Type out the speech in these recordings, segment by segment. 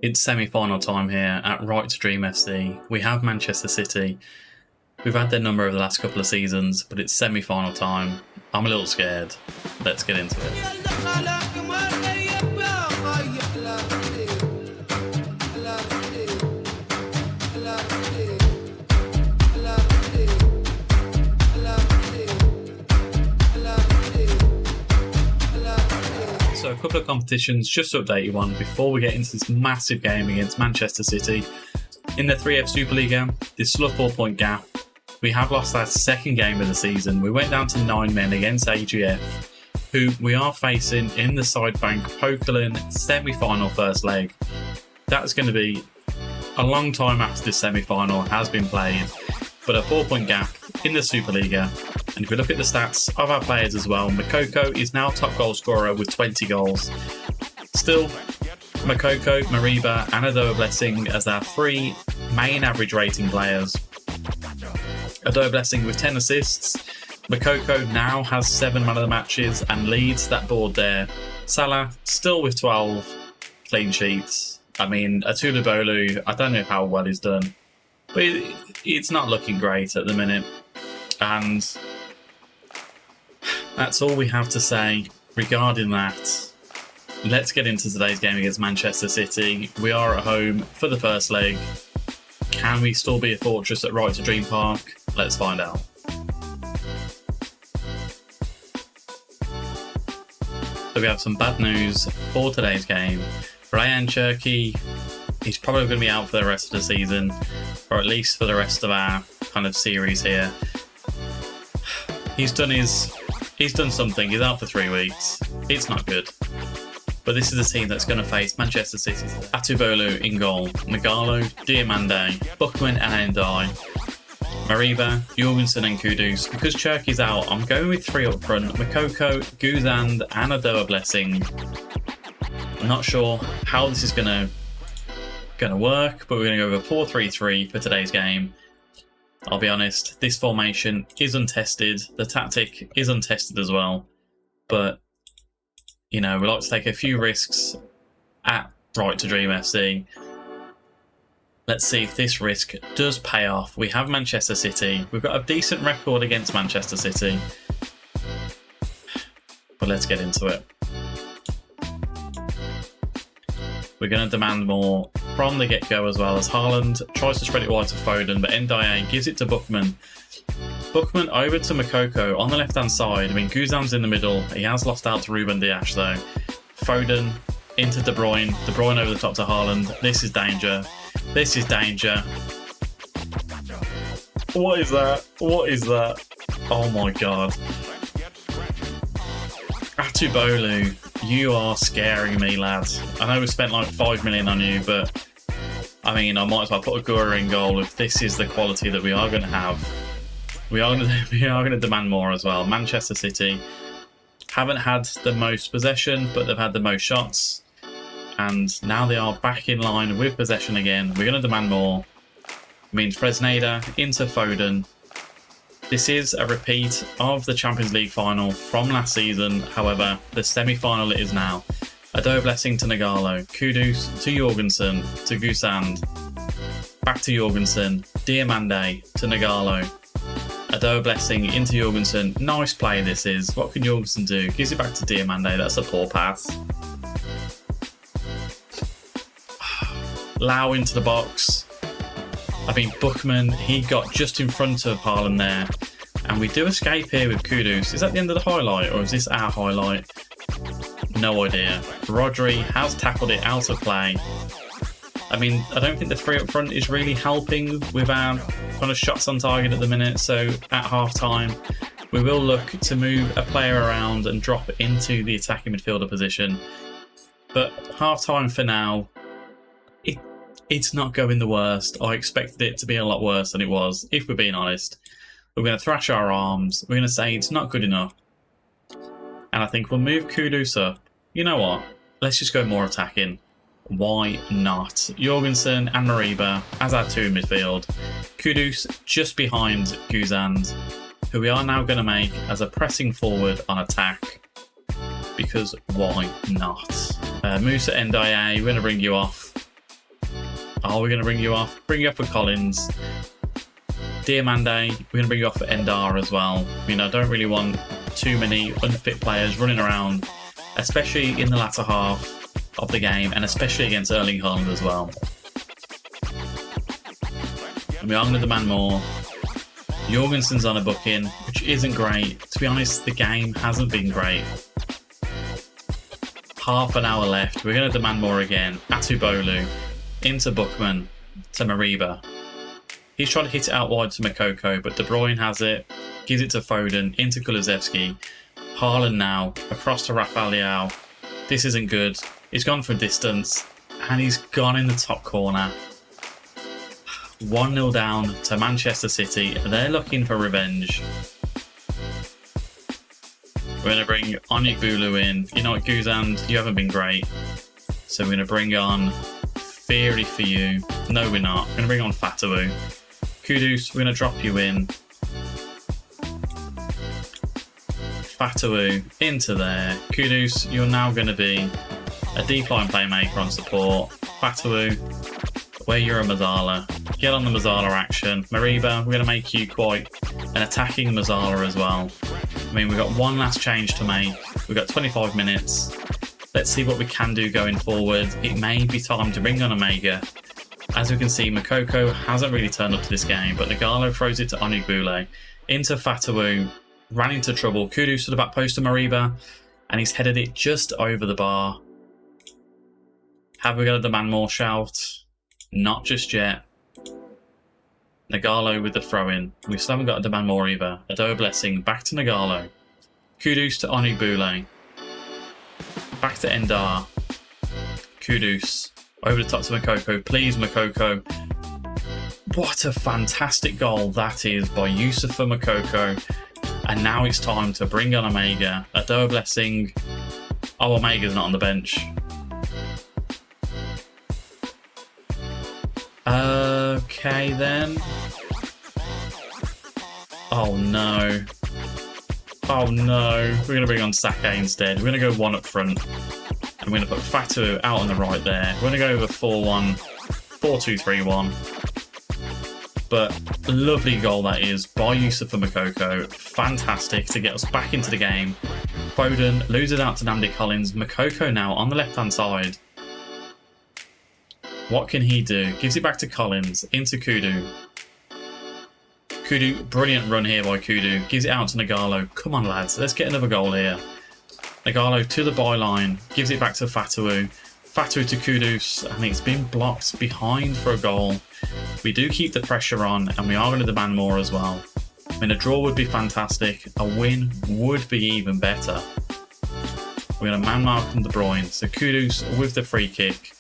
It's semi-final time here at Right to Dream FC. We have Manchester City. We've had their number over the last couple of seasons, but it's semi-final time. I'm a little scared. Let's get into it. So a couple of competitions just to update you on before we get into this massive game against Manchester City. In the 3F Superliga, this still a 4-point gap. We have lost our second game of the season. We went down to 9 men against AGF, who we are facing in the Sidebank Pokelin semi-final first leg. That's going to be a long time after this semi-final has been played, but a 4-point gap in the Superliga. And if we look at the stats of our players as well, Makoko is now top goal scorer with 20 goals. Still, Makoko, Mariba and Adoa Blessing as our three main average rating players. Adoa Blessing with 10 assists. Makoko now has 7 man of the matches and leads that board there. Salah still with 12 clean sheets. I mean, Atula Bolu, I don't know how well he's done, but it's not looking great at the minute. And that's all we have to say regarding that. Let's get into today's game against Manchester City. We are at home for the first leg. Can we still be a fortress at Right to Dream Park? Let's find out. So we have some bad news for today's game. Ryan Cherki, he's probably going to be out for the rest of the season, or at least for the rest of our kind of series here. He's done something. He's out for 3 weeks. It's not good. But this is a team that's going to face Manchester City. Atubolu in goal, Nagalo, Diamande, Buckman and Ndai, Mariba, Jorgensen and Kudus. Because Cherki's out, I'm going with 3 up front. Makoko, Guzand and Adoa Blessing. I'm not sure how this is going to work, but we're going to go with a 4-3-3 for today's game. I'll be honest, this formation is untested. The tactic is untested as well. But, you know, we like to take a few risks at Right to Dream FC. Let's see if this risk does pay off. We have Manchester City. We've got a decent record against Manchester City. But let's get into it. We're going to demand more from the get-go as well, as Haaland tries to spread it wide to Foden, but Ndiaye gives it to Buckman. Buckman over to Makoko on the left-hand side. I mean, Guzan's in the middle. He has lost out to Ruben Dias, though. Foden into De Bruyne. De Bruyne over the top to Haaland. This is danger. This is danger. What is that? What is that? Oh, my God. Atubolu, you are scaring me, lads. I know we spent like 5 million on you, but I mean, I might as well put a Gura in goal if this is the quality that we are going to have. We are going to demand more as well. Manchester City haven't had the most possession, but they've had the most shots. And now they are back in line with possession again. We're going to demand more. It means Fresneda into Foden. This is a repeat of the Champions League final from last season. However, the semi-final it is now. Adoa Blessing to Nagalo, Kudus to Jorgensen to Gusand, back to Jorgensen, Diamande to Nagalo, Adoa Blessing into Jorgensen. Nice play this is. What can Jorgensen do? Gives it back to Diamande. That's a poor pass. Lau into the box. I mean, Buckman, he got just in front of Haaland there. And we do escape here with Kudus. Is that the end of the highlight, or is this our highlight? No idea. Rodri has tackled it out of play. I mean, I don't think the 3 up front is really helping with our kind of shots on target at the minute. So at half-time, we will look to move a player around and drop into the attacking midfielder position. But half-time for now, it's not going the worst. I expected it to be a lot worse than it was, if we're being honest. We're going to thrash our arms. We're going to say it's not good enough. And I think we'll move Kudus up. You know what? Let's just go more attacking. Why not? Jorgensen and Mariba as our 2 in midfield. Kudus just behind Guzand, who we are now going to make as a pressing forward on attack. Because why not? Musa Ndiaye, we're going to bring you off. Oh, we're going to bring you off. Bring you up for Collins. Diamande, we're going to bring you off for Endar as well. I don't really want too many unfit players running around, especially in the latter half of the game, and especially against Erling Haaland as well. And we are going to demand more. Jorgensen's on a booking, which isn't great. To be honest, the game hasn't been great. Half an hour left. We're going to demand more again. Atubolu into Bookman to Mariba. He's trying to hit it out wide to Makoko, but De Bruyne has it. Gives it to Foden into Kulusevski. Haaland now across to Rafael. This isn't good. He's gone from distance and he's gone in the top corner. 1-0 down to Manchester City. They're looking for revenge. We're going to bring Onyekbulu in. You know what, Guzand, you haven't been great. So we're going to bring on Theory for you. No, we're not. We're going to bring on Fatawu. Kudus, we're going to drop you in. Fatawu into there. Kudus, you're now going to be a deep line playmaker on support. Fatawu, where you're a Mazzala. Get on the Mazzala action. Mariba, we're going to make you quite an attacking Mazzala as well. We've got one last change to make. We've got 25 minutes. Let's see what we can do going forward. It may be time to bring on Omega. As we can see, Makoko hasn't really turned up to this game, but Nagalo throws it to Onyekbulu. Into Fatawu. Ran into trouble. Kudus to the back post to Mariba. And he's headed it just over the bar. Have we got to demand more shout? Not just yet. Nagalo with the throw-in. We still haven't got to demand more either. Adoa Blessing back to Nagalo. Kudus to Onyekbulu. Back to Endar. Kudus. Over the top to Makoko. Please, Makoko. What a fantastic goal that is by Youssoufa Makoko. And now it's time to bring on Omega. Adoa Blessing. Oh, Omega's not on the bench. Okay then. Oh no. Oh no. We're going to bring on Sake instead. We're going to go one up front. And we're going to put Fatu out on the right there. We're going to go over 4-1. 4-2-3-1. But lovely goal that is by Youssoufa Makoko. Fantastic to get us back into the game. Foden loses out to Namdi Collins. Makoko now on the left-hand side. What can he do? Gives it back to Collins. Into Kudu. Kudu, brilliant run here by Kudu. Gives it out to Nagalo. Come on, lads. Let's get another goal here. Nagalo to the byline. Gives it back to Fatawu. Fatawu to Kudus. And it's been blocked behind for a goal. We do keep the pressure on, and we are going to demand more as well. I mean, a draw would be fantastic. A win would be even better. We're going to man mark on De Bruyne. So Kudus with the free kick.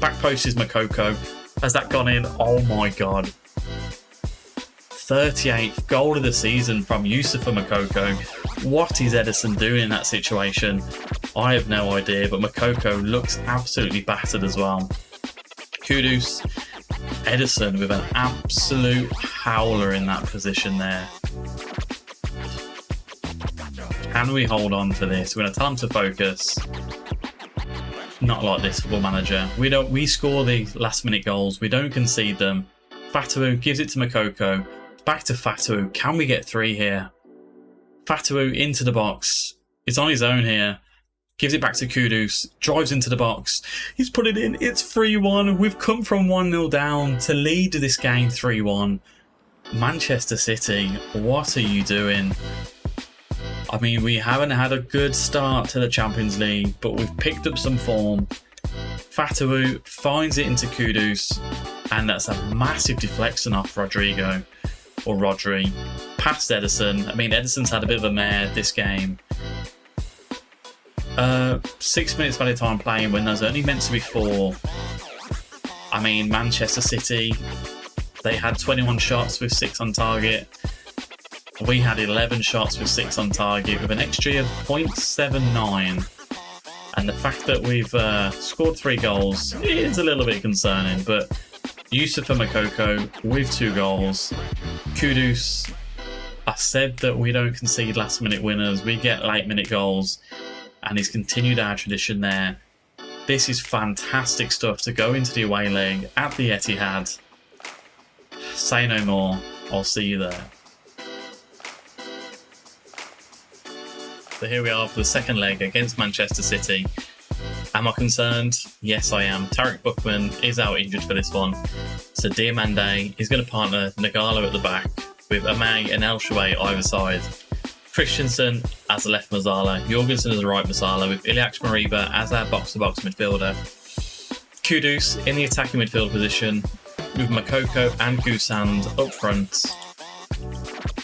Back post is Makoko. Has that gone in? Oh my god. 38th goal of the season from Youssoufa Makoko. What is Edison doing in that situation? I have no idea, but Makoko looks absolutely battered as well. Kudus. Edison with an absolute howler in that position there. Can we hold on to this? We're going to tell him to focus. Not like this, Football Manager. We score the last minute goals. We don't concede them. Fatawu gives it to Makoko. Back to Fatawu. Can we get 3 here? Fatawu into the box. It's on his own here. Gives it back to Kudus. Drives into the box. He's put it in. It's 3-1. We've come from 1-0 down to lead this game 3-1. Manchester City, what are you doing? I mean, we haven't had a good start to the Champions League, but we've picked up some form. Fatawu finds it into Kudus, and that's a massive deflection off Rodrigo, or Rodri. Past Edison. I mean, Edison's had a bit of a mare this game. 6 minutes by the time playing when there's only meant to be 4. I mean, Manchester City, they had 21 shots with 6 on target. We had 11 shots with 6 on target with an XG of 0.79. And the fact that we've scored 3 goals is a little bit concerning, but Youssoufa Makoko with 2 goals. Kudus, I said that we don't concede last minute winners, we get late minute goals, and he's continued our tradition there. This is fantastic stuff to go into the away leg at the Etihad. Say no more. I'll see you there. So here we are for the second leg against Manchester City. Am I concerned? Yes, I am. Tarek Buchman is out injured for this one. So Diomande is going to partner Nagalo at the back with Amay and El Shaway either side. Christensen as the left Mazzala, Jorgensen as the right Mazzala, with Ilyas Mariba as our box-to-box midfielder. Kudus in the attacking midfield position, with Makoko and Gusand up front.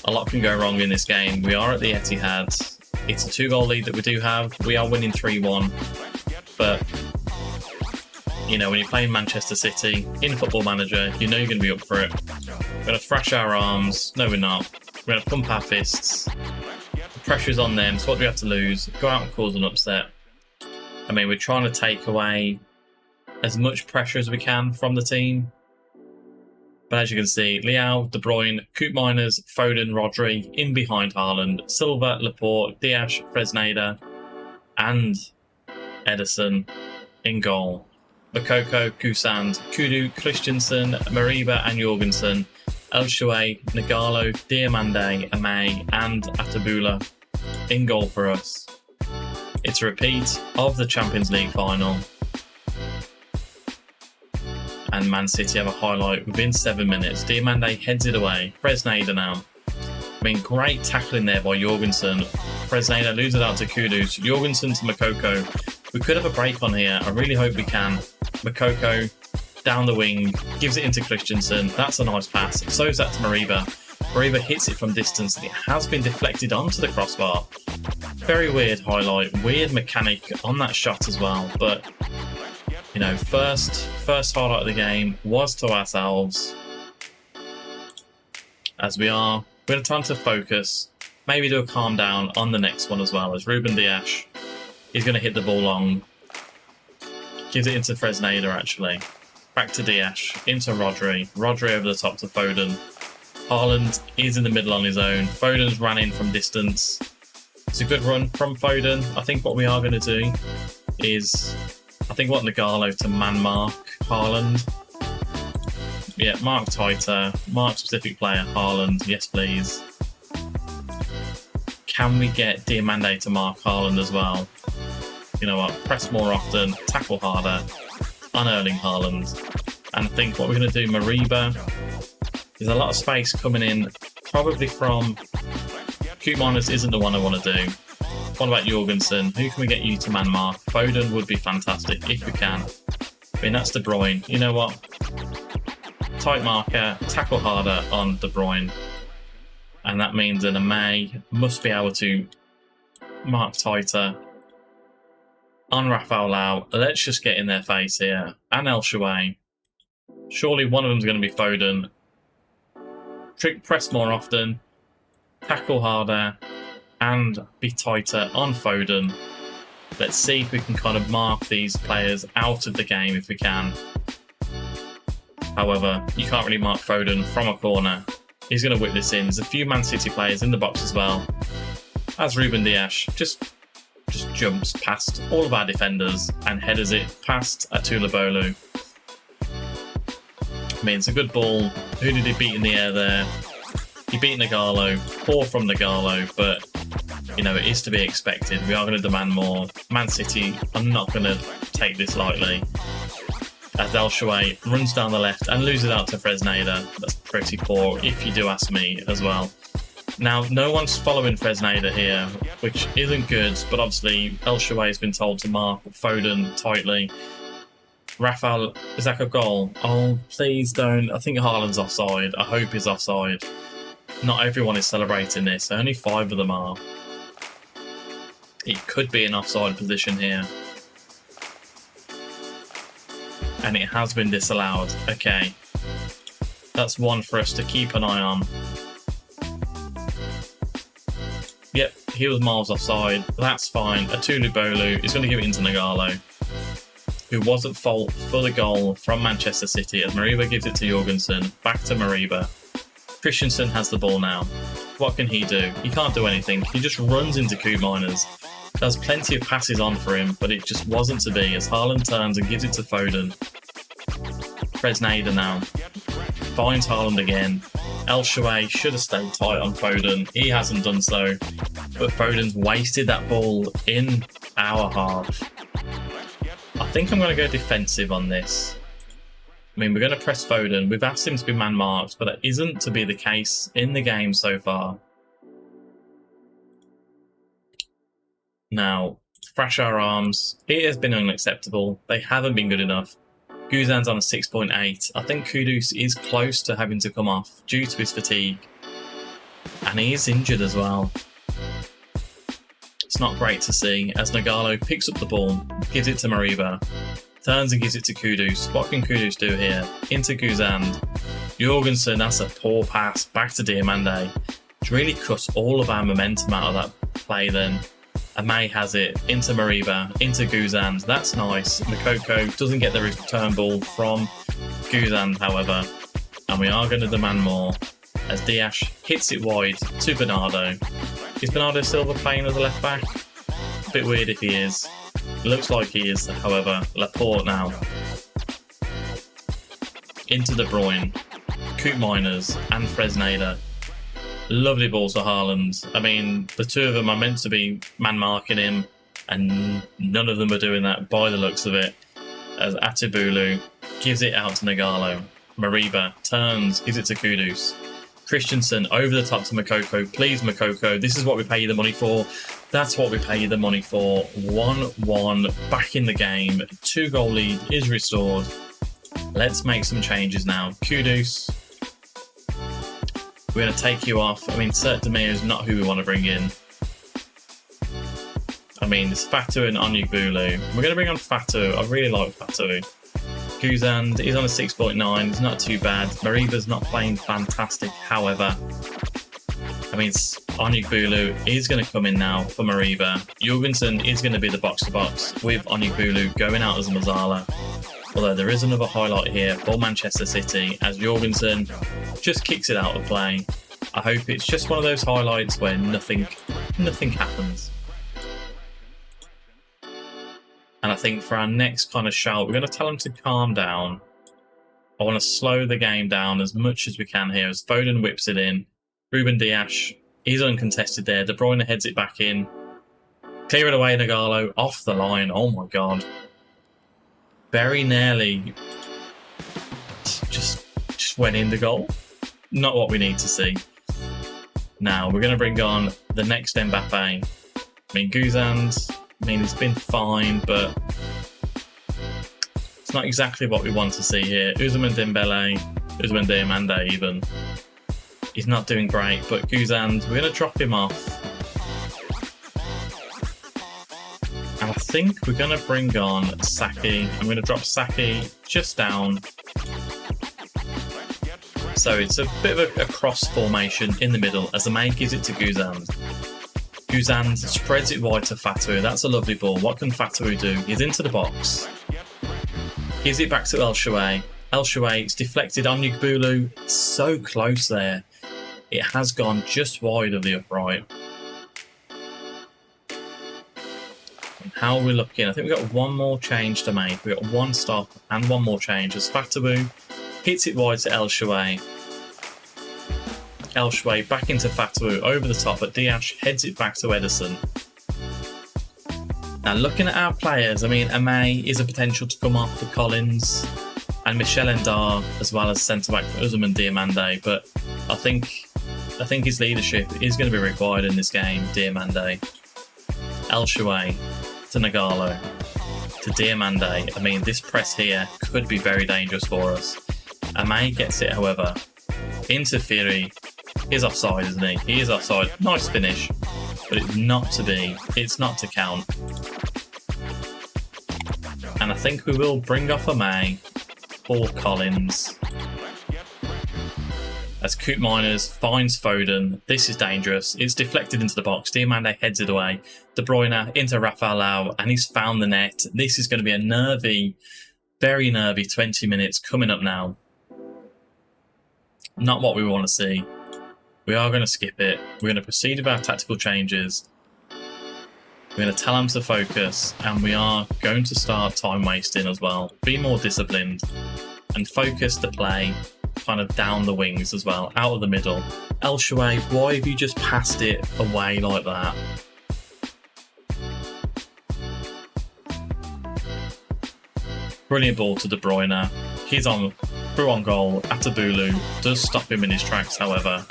A lot can go wrong in this game. We are at the Etihad. It's a 2-goal lead that we do have. We are winning 3-1. But, you know, when you're playing Manchester City in Football Manager, you know you're going to be up for it. We're going to thrash our arms. No, we're not. We're going to pump our fists. The pressure's on them, so what do we have to lose? Go out and cause an upset. I mean, we're trying to take away as much pressure as we can from the team. But as you can see, Leao, De Bruyne, Koopmeiners, Foden, Rodri in behind Haaland, Silva, Laporte, Dias, Fresneda, and Ederson in goal. Makoko, Gusand, Kudu, Christensen, Mariba and Jorgensen, El Shaway, Nagalo, Diomande, Amay and Atabula in goal for us. It's a repeat of the Champions League final. And Man City have a highlight within 7 minutes. Diomande heads it away. Fresneda now. I mean, great tackling there by Jorgensen. Fresneda loses it out to Kudus. Jorgensen to Makoko. We could have a break on here. I really hope we can. Makoko down the wing, gives it into Christensen. That's a nice pass. So is that to Mariba. Mariba hits it from distance and it has been deflected onto the crossbar. Very weird highlight. Weird mechanic on that shot as well. But, you know, first highlight of the game was to ourselves. As we are, we're going to time to focus. Maybe do a calm down on the next one as well, as Ruben Dias is going to hit the ball long. Gives it into Fresneda, actually. Back to Dias, into Rodri. Rodri over the top to Foden. Haaland is in the middle on his own. Foden's ran in from distance. It's a good run from Foden. I think what we are going to do is, I think want Nagalo to man-mark Haaland. Yeah, mark tighter. Mark specific player, Haaland. Yes, please. Can we get Diomande to mark Haaland as well? You know what? Press more often, tackle harder on Erling Haaland. And I think what we're going to do, Mariba, there's a lot of space coming in, probably from Koopmeiners isn't the one I want to do. What about Jorgensen? Who can we get you to man mark? Foden would be fantastic if we can. I mean, that's De Bruyne. You know what? Tight marker, tackle harder on De Bruyne. And that means that Amay must be able to mark tighter on Rafael Lau. Let's just get in their face here. And El Shaway. Surely one of them's going to be Foden. Press more often. Tackle harder. And be tighter on Foden. Let's see if we can kind of mark these players out of the game if we can. However, you can't really mark Foden from a corner. He's going to whip this in. There's a few Man City players in the box as well. As Ruben Dias just jumps past all of our defenders and headers it past Atula Bolu. I mean, it's a good ball. Who did he beat in the air there? He beat Nagalo. Poor from Nagalo, but, you know, it is to be expected. We are going to demand more. Man City, I'm not going to take this lightly. As El Shaway runs down the left and loses out to Fresneda. That's pretty poor, if you do ask me as well. Now, no one's following Fresneda here, which isn't good, but obviously El Shaway has been told to mark Foden tightly. Rafael, is that a goal? Oh, please don't. I think Haaland's offside. I hope he's offside. Not everyone is celebrating this. Only 5 of them are. It could be an offside position here. And it has been disallowed. Okay. That's one for us to keep an eye on. Yep, he was miles offside. That's fine. Atulu Bolu is going to give it into Nagalo, who was at fault for the goal from Manchester City, as Mariba gives it to Jorgensen. Back to Mariba. Christensen has the ball now. What can he do? He can't do anything. He just runs into Koopmeiners. There's plenty of passes on for him, but it just wasn't to be as Haaland turns and gives it to Foden. Fresneda now finds Haaland again. El Shaarawy should have stayed tight on Foden. He hasn't done so, but Foden's wasted that ball in our half. I think I'm going to go defensive on this. I mean, we're going to press Foden. We've asked him to be man-marked, but that isn't to be the case in the game so far. Now, thrash our arms. It has been unacceptable. They haven't been good enough. Guzan's on a 6.8. I think Kudus is close to having to come off due to his fatigue. And he is injured as well. It's not great to see as Nagalo picks up the ball, gives it to Mariba, turns and gives it to Kudus. What can Kudus do here? Into Guzan. Jorgensen, that's a poor pass back to Diomande. It's really cut all of our momentum out of that play then. Amay has it into Mariba, into Guzan. That's nice. Makoko doesn't get the return ball from Guzan, however. And we are going to demand more as Diaz hits it wide to Bernardo. Is Bernardo Silva playing as a left back? A bit weird if he is. It looks like he is, however. Laporte now. Into De Bruyne. Coop Miners and Fresneda. Lovely balls to Haaland. I mean, the two of them are meant to be man-marking him, and none of them are doing that by the looks of it. As Atibulu gives it out to Nagalo. Mariba turns, gives it to Kudus. Christensen over the top to Makoko. Please, Makoko, this is what we pay you the money for. That's what we pay you the money for. 1-1 back in the game. 2-goal lead is restored. Let's make some changes now. Kudus. We're going to take you off. I mean, Cert Demir is not who we want to bring in. I mean, it's Fatu and Onyegbulu. We're going to bring on Fatu. I really like Fatu. Guzan, he's on a 6.9. It's not too bad. Mariba's not playing fantastic, however. I mean, Onyegbulu is going to come in now for Mariba. Jorgensen is going to be the box-to-box with Onyegbulu going out as Mazzala. Although there is another highlight here for Manchester City as Jorgensen just kicks it out of play. I hope it's just one of those highlights where nothing happens. And I think for our next kind of shout, we're going to tell him to calm down. I want to slow the game down as much as we can here as Foden whips it in. Ruben Dias is uncontested there. De Bruyne heads it back in. Clear it away, Nagalo. Off the line. Oh my God. Very nearly just went in the goal. Not what we need to see. Now, we're going to bring on the next Mbappe. I mean, Guzan's, it's been fine, but it's not exactly what we want to see here. Ousmane Dembele, Ousmane Diomande even. He's not doing great, but Guzan, we're going to drop him off. And I think we're going to bring on Saki. I'm going to drop Saki just down. So it's a bit of a cross formation in the middle as the main gives it to Guzan. Guzan spreads it wide to Fatu. That's a lovely ball. What can Fatu do? He's into the box. Gives it back to El Shaarawy. El Shaarawy, it's deflected on Onyegbulu. It's so close there. It has gone just wide of the upright. How are we looking? I think we've got one more change to make. We've got one stop and one more change as Fatabu hits it wide to El Shaarawy. El Shaarawy back into Fatabu over the top, but Dias heads it back to Ederson. Now looking at our players, I mean, Amay is a potential to come off for Collins and Michel Ndar as well as centre-back for Ousmane Diomande, but I think his leadership is going to be required in this game. Diomande. El Shaarawy to Nagalo, to Diomande. I mean, this press here could be very dangerous for us. Amay gets it, however, into Fury. He's offside, isn't he? He is offside. Nice finish, but it's not to be. It's not to count. And I think we will bring off Amay for Collins. As Coop Miners finds Foden. This is dangerous. It's deflected into the box. Diomande heads it away. De Bruyne into Rafael Lau, and he's found the net. This is going to be a nervy, very nervy 20 minutes coming up now. Not what we want to see. We are going to skip it. We're going to proceed with our tactical changes. We're going to tell them to focus, and we are going to start time wasting as well. Be more disciplined and focus the play kind of down the wings as well, out of the middle. El Shaarawy, why have you just passed it away like that? Brilliant ball to De Bruyne. He's through on goal. Atabulu does stop him in his tracks, however.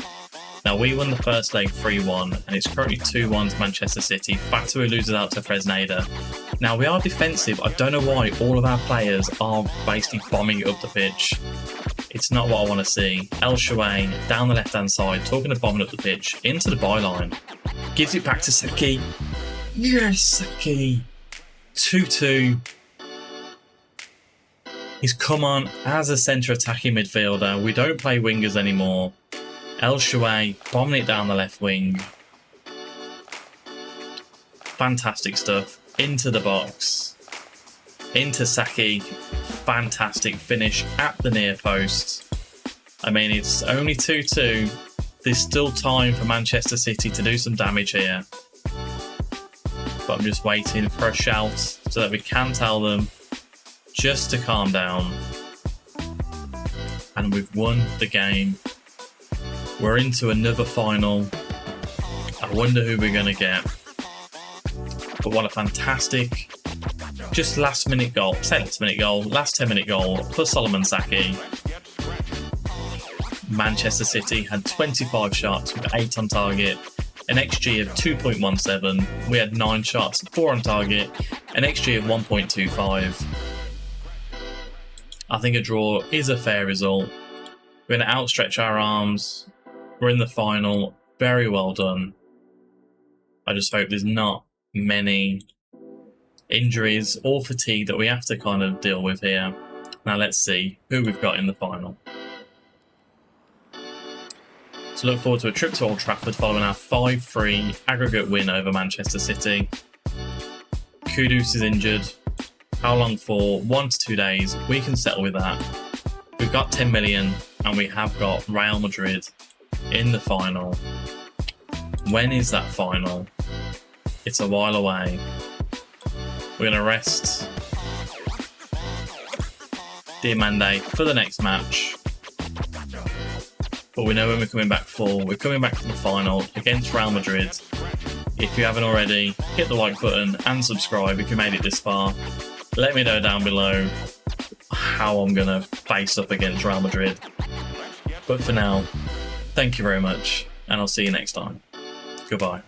Now, we won the first leg 3-1, and it's currently 2-1 to Manchester City. Fatu loses out to Fresneda. Now, we are defensive. I don't know why all of our players are basically bombing it up the pitch. It's not what I want to see. El Shaarawy down the left-hand side, talking of bombing up the pitch, into the byline. Gives it back to Saki. Yes, Saki. 2-2. He's come on as a centre attacking midfielder. We don't play wingers anymore. El Shaarawy bombing it down the left wing. Fantastic stuff. Into the box. Into Saki. Fantastic finish at the near post. I mean, it's only 2-2. There's still time for Manchester City to do some damage here. But I'm just waiting for a shout so that we can tell them just to calm down. And we've won the game. We're into another final. I wonder who we're going to get. But what a fantastic, just last minute goal. Say last minute goal, last 10-minute goal for Solomon Saki. Manchester City had 25 shots with 8 on target, an XG of 2.17. We had 9 shots, 4 on target, an XG of 1.25. I think a draw is a fair result. We're going to outstretch our arms. We're in the final. Very well done. I just hope there's not many injuries or fatigue that we have to kind of deal with here. Now let's see who we've got in the final. So look forward to a trip to Old Trafford following our 5-3 aggregate win over Manchester City. Kudus is injured. How long for? 1 to 2 days. We can settle with that. We've got 10 million and we have got Real Madrid in the final. When is that final? It's a while away. We're going to rest Diamande for the next match. But we know when we're coming back for. We're coming back for the final against Real Madrid. If you haven't already, hit the like button and subscribe if you made it this far. Let me know down below how I'm going to face up against Real Madrid. But for now, thank you very much, and I'll see you next time. Goodbye.